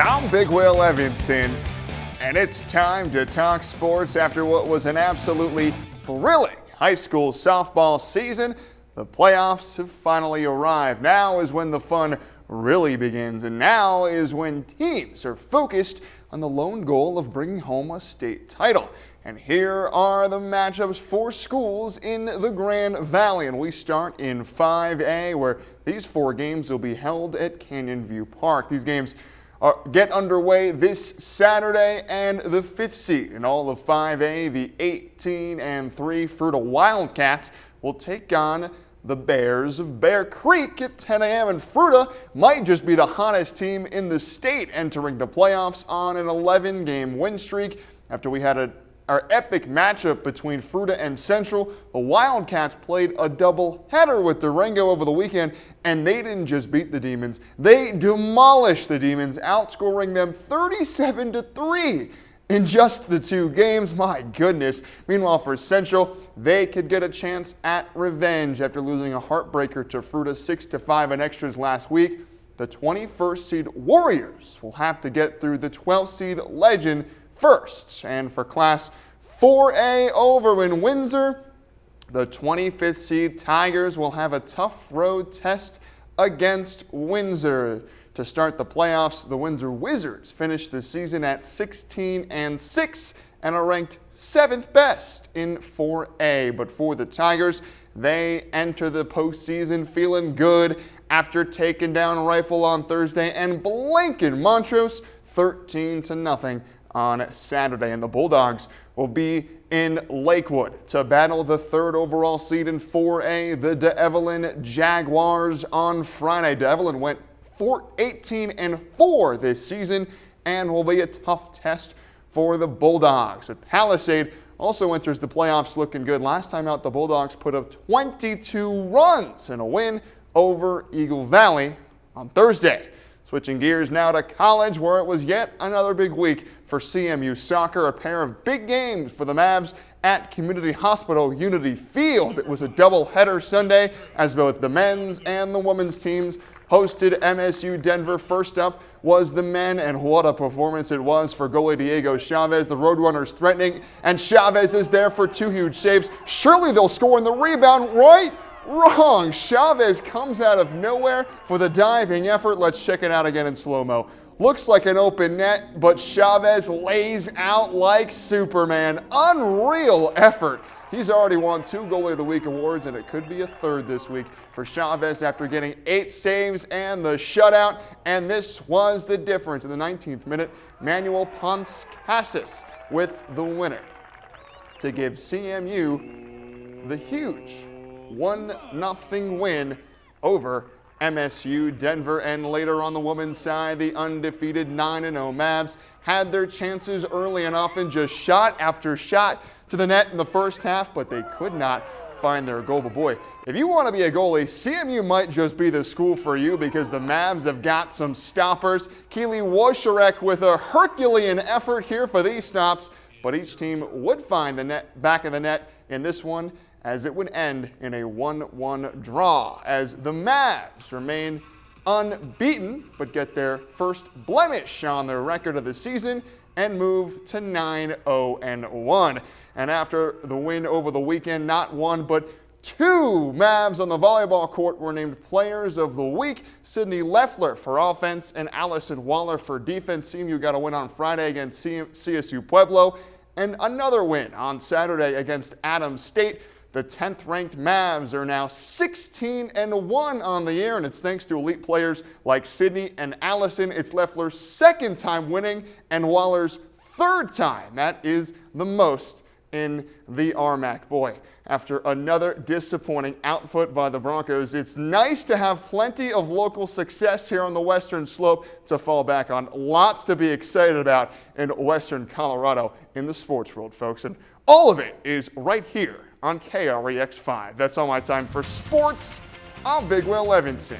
I'm Big Will Levinson, and it's time to talk sports after what was an absolutely thrilling high school softball season. The playoffs have finally arrived. Now is when the fun really begins, and now is when teams are focused on the lone goal of bringing home a state title. And here are the matchups for schools in the Grand Valley, and we start in 5A, where these 4 games will be held at Canyon View Park. These games get underway this Saturday, and the 5th seed in all of 5A, the 18-3 Fruita Wildcats, will take on the Bears of Bear Creek at 10 a.m. And Fruita might just be the hottest team in the state, entering the playoffs on an 11-game win streak. After we had our epic matchup between Fruita and Central, the Wildcats played a doubleheader with Durango over the weekend, and they didn't just beat the Demons, they demolished the Demons, outscoring them 37-3 in just the 2 games. My goodness. Meanwhile, for Central, they could get a chance at revenge after losing a heartbreaker to Fruita 6-5 in extras last week. The 21st seed Warriors will have to get through the 12th seed Legend first. And for Class 4A over in Windsor, the 25th seed Tigers will have a tough road test against Windsor. To start the playoffs, the Windsor Wizards finished the season at 16-6 and are ranked 7th best in 4A. But for the Tigers, they enter the postseason feeling good after taking down Rifle on Thursday and blanking Montrose 13-0 on Saturday. And the Bulldogs will be in Lakewood to battle the 3rd overall seed in 4A, the DeEvelyn Jaguars, on Friday. DeEvelyn went 18-4 this season and will be a tough test for the Bulldogs. But Palisade also enters the playoffs looking good. Last time out, the Bulldogs put up 22 runs in a win over Eagle Valley on Thursday. Switching gears now to college, where it was yet another big week for CMU soccer. A pair of big games for the Mavs at Community Hospital Unity Field. It was a doubleheader Sunday as both the men's and the women's teams hosted MSU Denver. First up was the men, and what a performance it was for goalie Diego Chavez. The Roadrunners threatening, and Chavez is there for 2 huge saves. Surely they'll score in the rebound, right? Wrong. Chavez comes out of nowhere for the diving effort. Let's check it out again in slow-mo. Looks like an open net, but Chavez lays out like Superman. Unreal effort. He's already won 2 Goalie of the Week awards, and it could be a 3rd this week for Chavez after getting 8 saves and the shutout. And this was the difference in the 19th minute. Manuel Ponce Casas with the winner to give CMU the huge 1-0 win over MSU Denver. And later on the women's side, the undefeated 9-0 Mavs had their chances early and often, just shot after shot to the net in the first half, but they could not find their goal. But boy, if you want to be a goalie, CMU might just be the school for you, because the Mavs have got some stoppers. Keely Wosharek with a Herculean effort here for these stops, but each team would find the back of the net in this one, as it would end in a 1-1 draw, as the Mavs remain unbeaten but get their first blemish on their record of the season and move to 9-0-1. And after the win over the weekend, not 1 but 2 Mavs on the volleyball court were named Players of the Week. Sydney Leffler for offense and Allison Waller for defense. CMU got a win on Friday against CSU Pueblo, and another win on Saturday against Adams State. The 10th-ranked Mavs are now 16-1 on the year, and it's thanks to elite players like Sydney and Allison. It's Leffler's 2nd time winning and Waller's 3rd time. That is the most in the RMAC. Boy, after another disappointing output by the Broncos, it's nice to have plenty of local success here on the Western Slope to fall back on. Lots to be excited about in Western Colorado in the sports world, folks, and all of it is right here on KREX 5. That's all my time for sports. I'm Big Will Levinson.